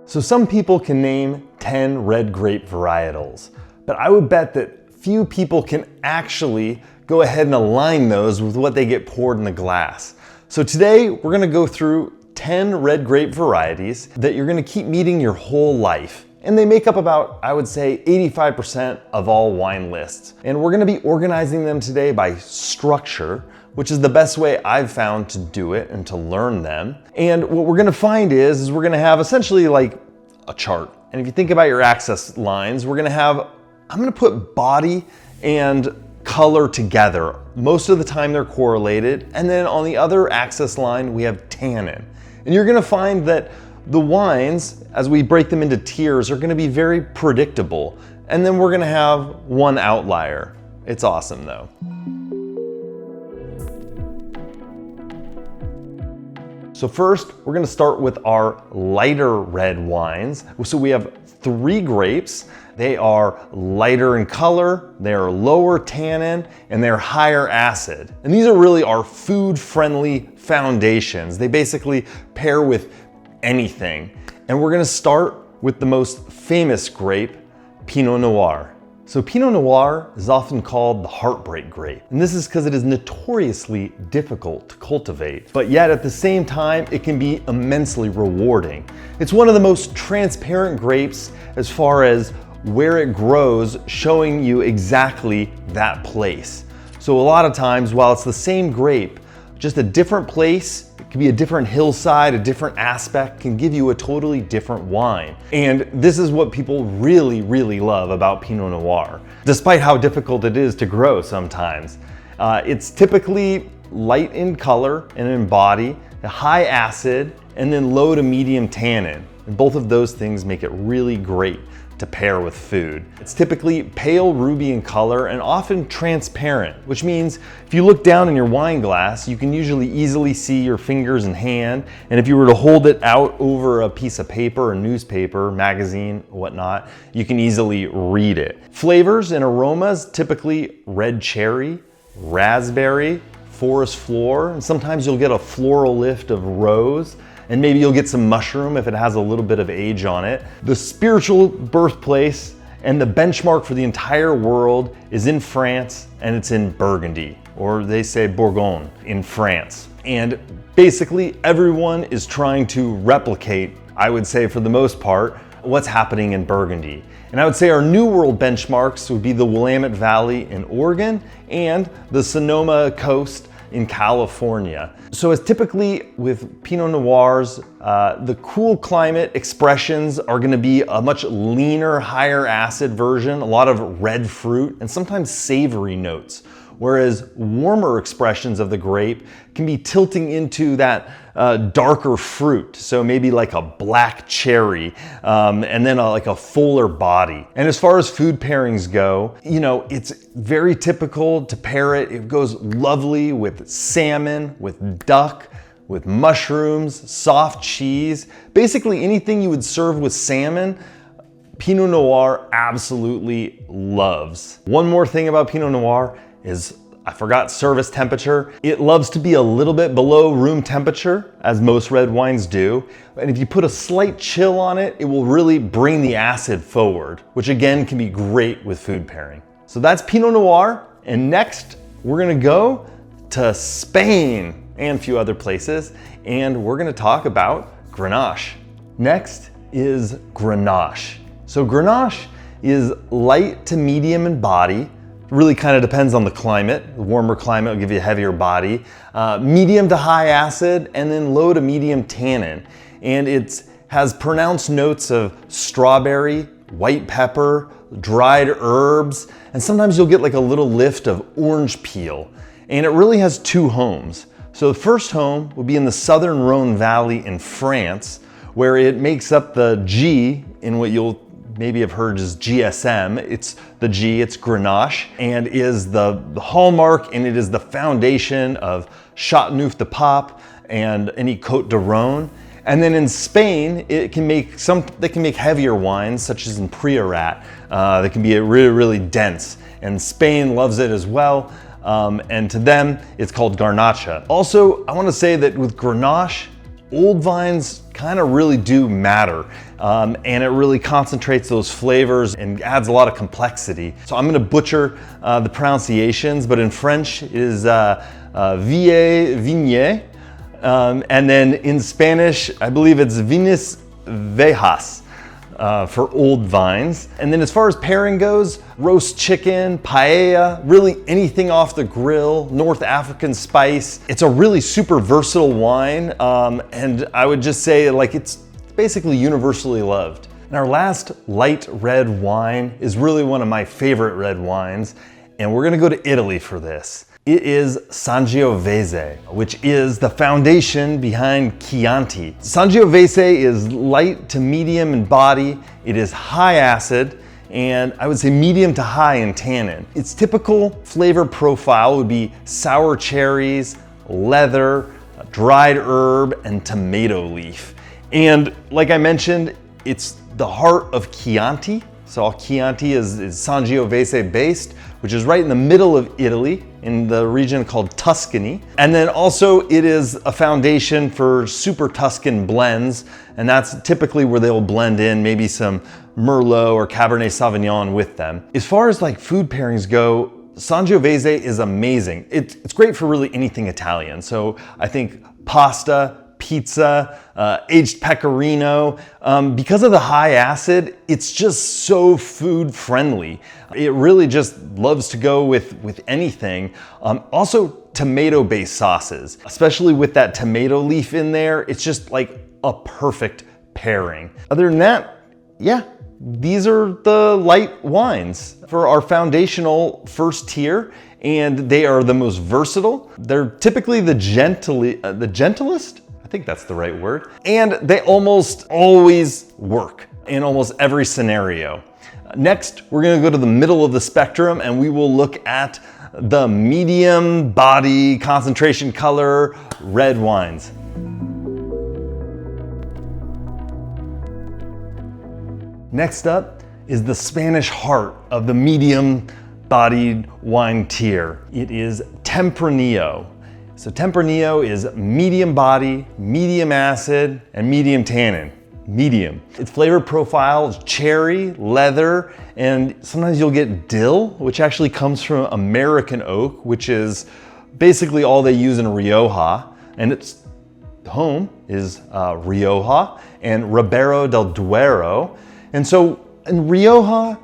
So some people can name 10 red grape varietals, but I would bet that few people can actually go ahead and align those with what they get poured in the glass. So today we're gonna go through 10 red grape varieties that you're gonna keep meeting your whole life. And they make up about, I would say, 85% of all wine lists. And we're gonna be organizing them today by structure, which is the best way I've found to do it and to learn them. And what we're gonna find is we're gonna have essentially like a chart. And if you think about your axis lines, I'm gonna put body and color together. Most of the time they're correlated. And then on the other axis line, we have tannin. And you're gonna find that the wines, as we break them into tiers, are gonna be very predictable. And then we're gonna have one outlier. It's awesome though. So first, we're gonna start with our lighter red wines. So we have 3 grapes. They are lighter in color, they are lower tannin, and they're higher acid. And these are really our food-friendly foundations. They basically pair with anything. And we're gonna start with the most famous grape, Pinot Noir. So Pinot Noir is often called the heartbreak grape. And this is because it is notoriously difficult to cultivate, but yet at the same time, it can be immensely rewarding. It's one of the most transparent grapes as far as where it grows, showing you exactly that place. So a lot of times, while it's the same grape, just a different place, it could be a different hillside, a different aspect, can give you a totally different wine. And this is what people really, really love about Pinot Noir, despite how difficult it is to grow sometimes. It's typically light in color and in body, high acid, and then low to medium tannin. And both of those things make it really great to pair with food. It's typically pale ruby in color and often transparent, which means if you look down in your wine glass, you can usually easily see your fingers and hand. And if you were to hold it out over a piece of paper, a newspaper, magazine, whatnot, you can easily read it. Flavors and aromas, typically red cherry, raspberry, forest floor, and sometimes you'll get a floral lift of rose. And maybe you'll get some mushroom if it has a little bit of age on it. The spiritual birthplace and the benchmark for the entire world is in France, and it's in Burgundy, or they say Bourgogne in France. And basically everyone is trying to replicate, I would say for the most part, what's happening in Burgundy. And I would say our New World benchmarks would be the Willamette Valley in Oregon and the Sonoma Coast in California. So as typically with Pinot Noirs, the cool climate expressions are gonna be a much leaner, higher acid version, a lot of red fruit, and sometimes savory notes. Whereas warmer expressions of the grape can be tilting into that darker fruit. So maybe like a black cherry, and then like a fuller body. And as far as food pairings go, it's very typical to pair it. It goes lovely with salmon, with duck, with mushrooms, soft cheese. Basically anything you would serve with salmon, Pinot Noir absolutely loves. One more thing about Pinot Noir is, I forgot service temperature. It loves to be a little bit below room temperature, as most red wines do. And if you put a slight chill on it, it will really bring the acid forward, which again can be great with food pairing. So that's Pinot Noir. And next, we're gonna go to Spain and a few other places, and we're gonna talk about Grenache. Next is Grenache. So Grenache is light to medium in body. Really kind of depends on the climate. The warmer climate will give you a heavier body. Medium to high acid, and then low to medium tannin. And it has pronounced notes of strawberry, white pepper, dried herbs, and sometimes you'll get like a little lift of orange peel. And it really has 2 homes. So the first home would be in the southern Rhone Valley in France, where it makes up the G in what you'll maybe have heard as GSM. It's the G, it's Grenache, and is the hallmark, and it is the foundation of Chateauneuf du Pape and any Côte de Rhône. And then in Spain, they can make heavier wines, such as in Priorat. They can be really, really dense, and Spain loves it as well. And to them, it's called Garnacha. Also, I want to say that with Grenache, old vines kind of really do matter. And it really concentrates those flavors and adds a lot of complexity. So I'm gonna butcher the pronunciations, but in French it is Vie Vigne. And then in Spanish, I believe it's Vinis Vejas. For old vines. And then as far as pairing goes, roast chicken, paella, really anything off the grill, North African spice. It's a really super versatile wine. And I would just say like it's basically universally loved. And our last light red wine is really one of my favorite red wines. And we're gonna go to Italy for this. It is Sangiovese, which is the foundation behind Chianti. Sangiovese is light to medium in body. It is high acid, and I would say medium to high in tannin. Its typical flavor profile would be sour cherries, leather, dried herb, and tomato leaf. And like I mentioned, it's the heart of Chianti. So Chianti is Sangiovese based, which is right in the middle of Italy in the region called Tuscany. And then also it is a foundation for super Tuscan blends. And that's typically where they'll blend in maybe some Merlot or Cabernet Sauvignon with them. As far as like food pairings go, Sangiovese is amazing. It's great for really anything Italian. So I think pasta, pizza, aged pecorino. Because of the high acid, it's just so food friendly. It really just loves to go with anything. Also tomato-based sauces, especially with that tomato leaf in there, it's just like a perfect pairing. Other than that, yeah, these are the light wines for our foundational first tier, and they are the most versatile. They're typically the gentlest? I think that's the right word. And they almost always work in almost every scenario. Next, we're gonna go to the middle of the spectrum and we will look at the medium body concentration color red wines. Next up is the Spanish heart of the medium bodied wine tier. It is Tempranillo. So Tempranillo is medium body, medium acid, and medium tannin. Medium. Its flavor profile is cherry, leather, and sometimes you'll get dill, which actually comes from American oak, which is basically all they use in Rioja. And its home is Rioja and Ribeiro del Duero. And so in Rioja,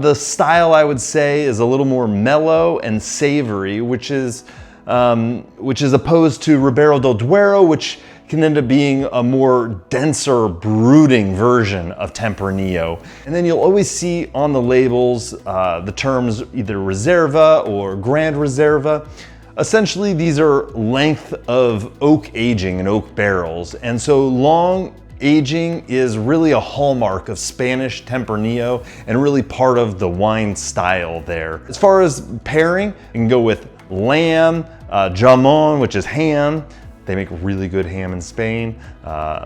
the style I would say is a little more mellow and savory, which is opposed to Ribeiro del Duero, which can end up being a more denser, brooding version of Tempranillo. And then you'll always see on the labels the terms either Reserva or Grand Reserva. Essentially, these are length of oak aging in oak barrels. And so long aging is really a hallmark of Spanish Tempranillo and really part of the wine style there. As far as pairing, you can go with lamb, jamon, which is ham. They make really good ham in Spain.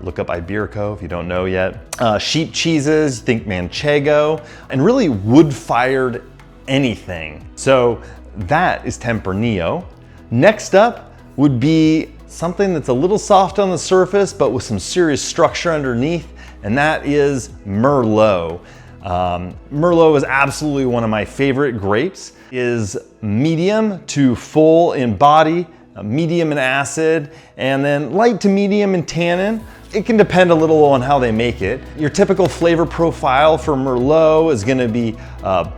Look up Iberico if you don't know yet. Sheep cheeses, think manchego, and really wood-fired anything. So that is Tempranillo. Next up would be something that's a little soft on the surface, but with some serious structure underneath, and that is Merlot. Merlot is absolutely one of my favorite grapes. It is medium to full in body, medium in acid, and then light to medium in tannin. It can depend a little on how they make it. Your typical flavor profile for Merlot is gonna be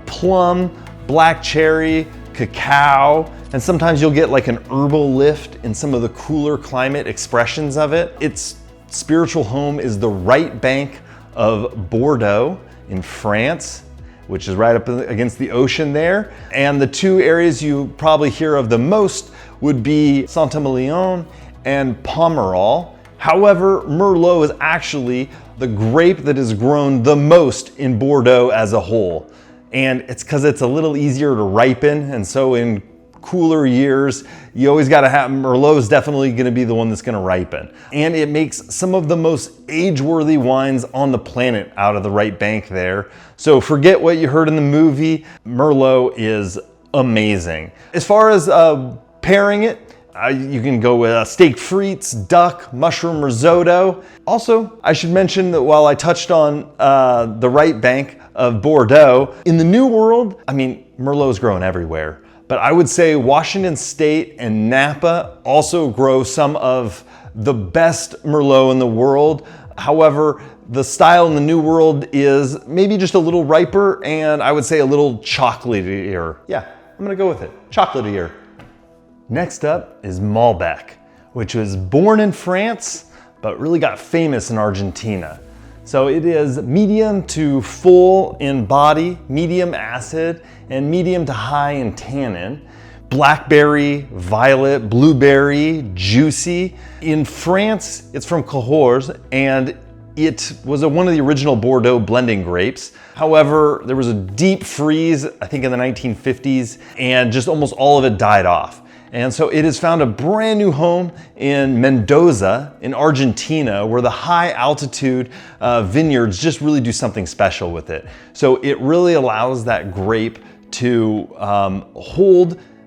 plum, black cherry, cacao, and sometimes you'll get like an herbal lift in some of the cooler climate expressions of it. Its spiritual home is the right bank of Bordeaux in France, which is right up against the ocean there. And the two areas you probably hear of the most would be Saint-Emilion and Pomerol. However, Merlot is actually the grape that is grown the most in Bordeaux as a whole. And it's because it's a little easier to ripen. And so in cooler years, you always gotta have, Merlot is definitely gonna be the one that's gonna ripen. And it makes some of the most age-worthy wines on the planet out of the right bank there. So forget what you heard in the movie, Merlot is amazing. As far as pairing it, You can go with steak frites, duck, mushroom risotto. Also, I should mention that while I touched on the right bank of Bordeaux, in the New World, I mean, Merlot's growing everywhere. But I would say Washington State and Napa also grow some of the best Merlot in the world. However, the style in the New World is maybe just a little riper and I would say a little chocolatier. Yeah, I'm gonna go with it, chocolatier. Next up is Malbec, which was born in France, but really got famous in Argentina. So it is medium to full in body, medium acid, and medium to high in tannin. Blackberry, violet, blueberry, juicy. In France, it's from Cahors, and it was one of the original Bordeaux blending grapes. However, there was a deep freeze, I think in the 1950s, and just almost all of it died off. And so it has found a brand new home in Mendoza in Argentina, where the high altitude vineyards just really do something special with it. So it really allows that grape to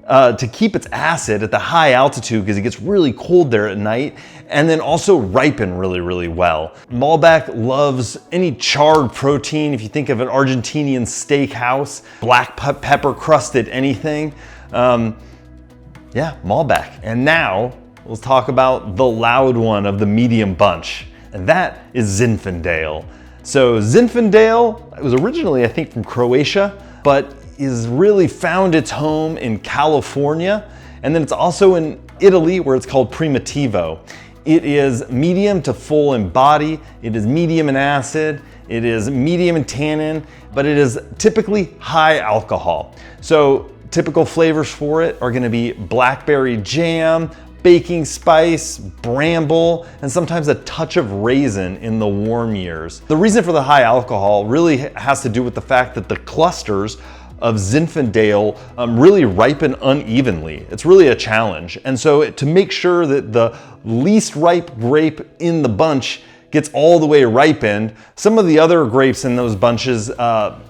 to keep its acid at the high altitude because it gets really cold there at night, and then also ripen really, really well. Malbec loves any charred protein. If you think of an Argentinian steakhouse, black pepper crusted anything, yeah, Malbec. And now let's talk about the loud one of the medium bunch, and that is Zinfandel. So Zinfandel, it was originally, I think, from Croatia, but is really found its home in California. And then it's also in Italy, where it's called Primitivo. It is medium to full in body. It is medium in acid. It is medium in tannin, but it is typically high alcohol. So typical flavors for it are gonna be blackberry jam, baking spice, bramble, and sometimes a touch of raisin in the warm years. The reason for the high alcohol really has to do with the fact that the clusters of Zinfandel really ripen unevenly. It's really a challenge. And so to make sure that the least ripe grape in the bunch gets all the way ripened, some of the other grapes in those bunches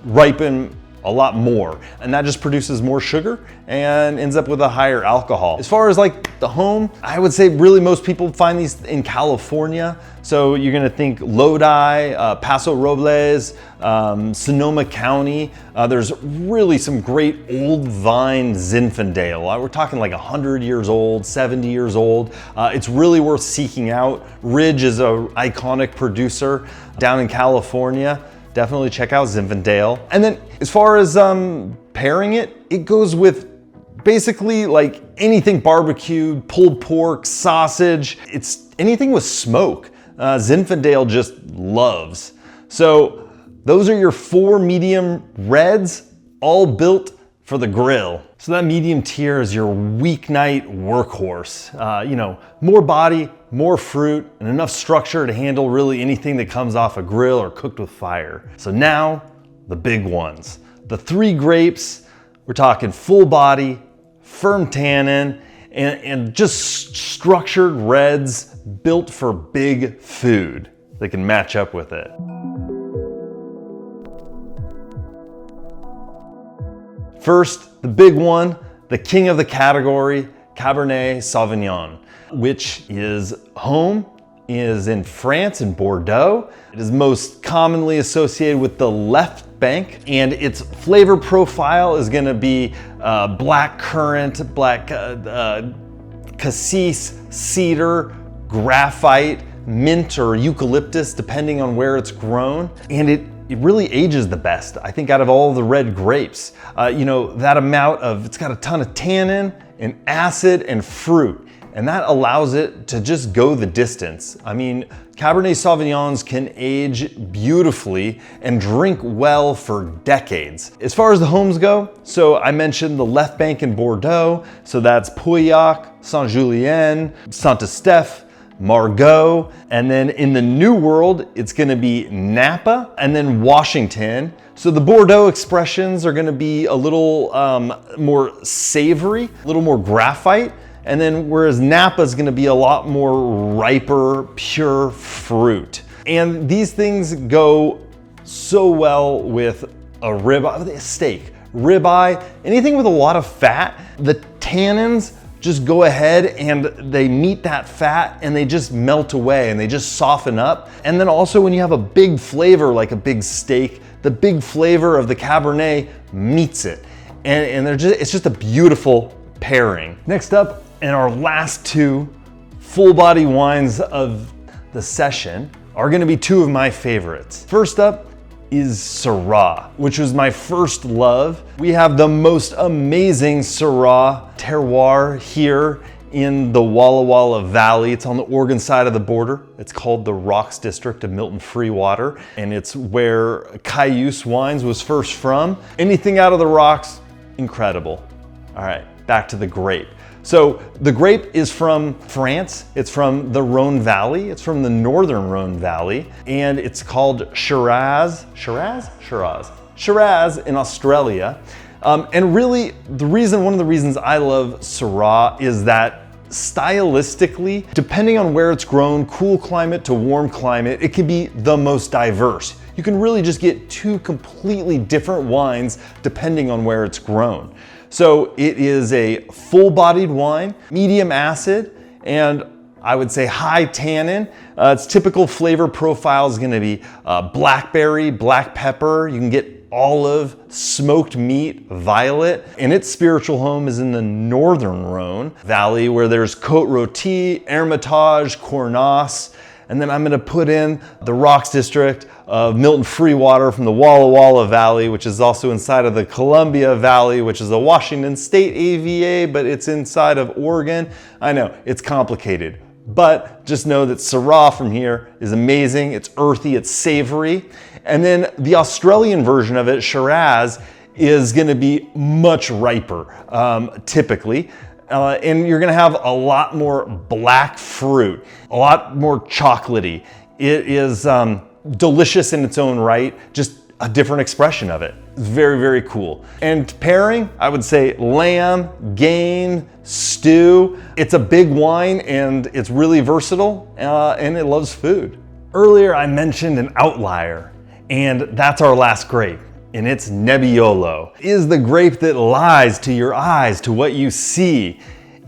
ripen a lot more, and that just produces more sugar and ends up with a higher alcohol. As far as like the home, I would say really most people find these in California. So you're gonna think Lodi, Paso Robles, Sonoma County. There's really some great old vine Zinfandel. We're talking like 100 years old, 70 years old. It's really worth seeking out. Ridge is an iconic producer down in California. Definitely check out Zinfandel. And then as far as pairing it, it goes with basically like anything barbecued, pulled pork, sausage. It's anything with smoke. Zinfandel just loves. So those are your 4 medium reds, all built for the grill. So that medium tier is your weeknight workhorse. You know, more body, more fruit, and enough structure to handle really anything that comes off a grill or cooked with fire. So now, the big ones. The 3 grapes, we're talking full body, firm tannin, and just structured reds built for big food that can match up with it. First, the big one, the king of the category, Cabernet Sauvignon, which is in France, in Bordeaux. It is most commonly associated with the left bank, and its flavor profile is gonna be black currant, black cassis, cedar, graphite, mint or eucalyptus, depending on where it's grown. And it really ages the best, I think, out of all the red grapes. You know, that amount of, it's got a ton of tannin and acid and fruit, and that allows it to just go the distance. I mean, Cabernet Sauvignons can age beautifully and drink well for decades. As far as the homes go, so I mentioned the left bank in Bordeaux, so that's Pauillac, Saint-Julien, Saint-Estèphe, Margaux, and then in the New World, it's gonna be Napa and then Washington. So the Bordeaux expressions are gonna be a little more savory, a little more graphite, and then whereas Napa is gonna be a lot more riper, pure fruit. And these things go so well with a steak, ribeye, anything with a lot of fat. The tannins just go ahead and they meet that fat and they just melt away and they just soften up. And then also when you have a big flavor like a big steak, the big flavor of the Cabernet meets it. And it's just a beautiful pairing. Next up, and our last two full body wines of the session are gonna be two of my favorites. First up is Syrah, which was my first love. We have the most amazing Syrah terroir here in the Walla Walla Valley. It's on the Oregon side of the border. It's called the Rocks District of Milton Free Water, and it's where Cayuse Wines was first from. Anything out of the rocks, incredible. All right, back to the grape. So the grape is from France. It's from the Rhone Valley. It's from the northern Rhone Valley, and it's called Shiraz in Australia. And really, one of the reasons I love Syrah is that stylistically, depending on where it's grown, cool climate to warm climate, it can be the most diverse. You can really just get two completely different wines depending on where it's grown. So it is a full-bodied wine, medium acid, and I would say high tannin. Its typical flavor profile is gonna be blackberry, black pepper. You can get olive, smoked meat, violet, and its spiritual home is in the northern Rhone Valley, where there's Côte Rôtie, Hermitage, Cornas, and then I'm gonna put in the Rocks District of Milton Free Water from the Walla Walla Valley, which is also inside of the Columbia Valley, which is a Washington State AVA, but it's inside of Oregon. I know, it's complicated, but just know that Syrah from here is amazing. It's earthy, it's savory. And then the Australian version of it, Shiraz, is gonna be much riper, typically. And you're gonna have a lot more black fruit, a lot more chocolatey. It is delicious in its own right, just a different expression of it. Very, very cool. And pairing, I would say lamb, game, stew. It's a big wine and it's really versatile and it loves food. Earlier I mentioned an outlier, and that's our last grape. And it's Nebbiolo. It is the grape that lies to your eyes, to what you see.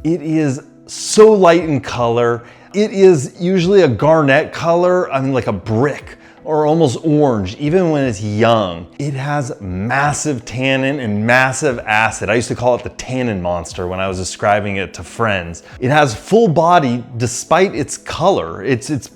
It is so light in color. It is usually a garnet color, I mean like a brick, or almost orange, even when it's young. It has massive tannin and massive acid. I used to call it the tannin monster when I was describing it to friends. It has full body despite its color. It's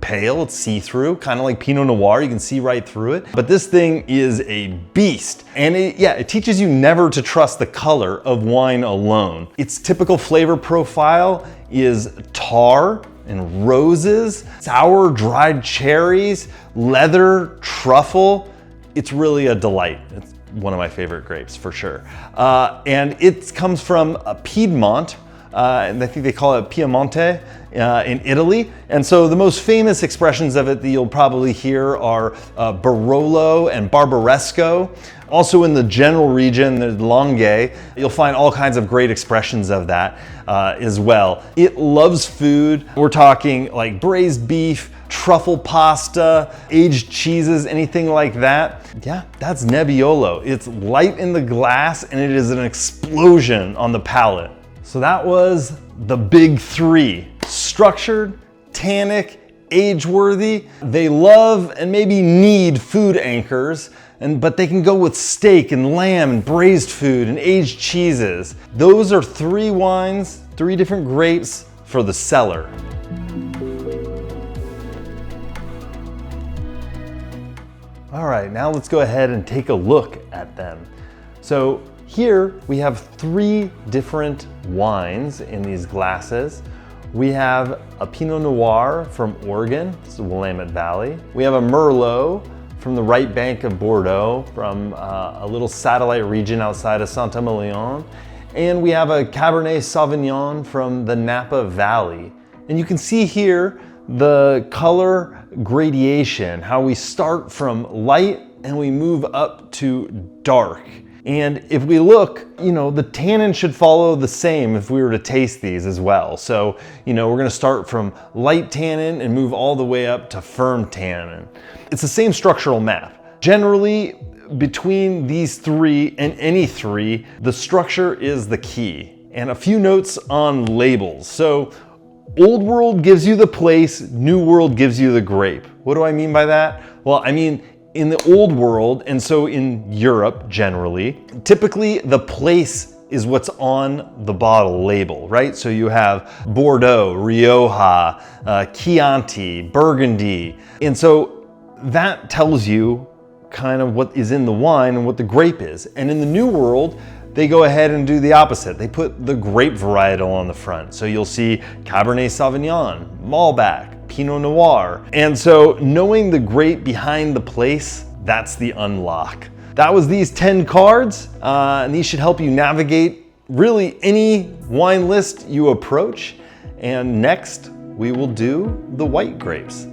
pale, it's see-through, kind of like Pinot Noir, you can see right through it. But this thing is a beast. And it teaches you never to trust the color of wine alone. Its typical flavor profile is tar and roses, sour dried cherries, leather, truffle. It's really a delight. It's one of my favorite grapes for sure. And it comes from Piedmont, and I think they call it Piemonte in Italy. And so the most famous expressions of it that you'll probably hear are Barolo and Barbaresco. Also in the general region, the Langhe, you'll find all kinds of great expressions of that as well. It loves food. We're talking like braised beef, truffle pasta, aged cheeses, anything like that. Yeah, that's Nebbiolo. It's light in the glass and it is an explosion on the palate. So that was the big three: structured, tannic, age-worthy. They love and maybe need food anchors, but they can go with steak and lamb and braised food and aged cheeses. Those are three wines, three different grapes for the cellar. All right, now let's go ahead and take a look at them. So here we have three different wines in these glasses. We have a Pinot Noir from Oregon, this is the Willamette Valley. We have a Merlot from the right bank of Bordeaux, from a little satellite region outside of Saint-Emilion. And we have a Cabernet Sauvignon from the Napa Valley. And you can see here the color gradation, how we start from light and we move up to dark. And if we look, the tannin should follow the same if we were to taste these as well. So, we're gonna start from light tannin and move all the way up to firm tannin. It's the same structural map. Generally, between these three and any three, the structure is the key. and a few notes on labels. So Old World gives you the place, New World gives you the grape. What do I mean by that? Well, I mean, in the Old World, and so in Europe generally, typically the place is what's on the bottle label, right? So you have Bordeaux, Rioja, Chianti, Burgundy. And so that tells you kind of what is in the wine and what the grape is. And in the New World, they go ahead and do the opposite. They put the grape varietal on the front. So you'll see Cabernet Sauvignon, Malbec, Pinot Noir. And so knowing the grape behind the place, that's the unlock. That was these 10 cards, and these should help you navigate really any wine list you approach. And next, we will do the white grapes.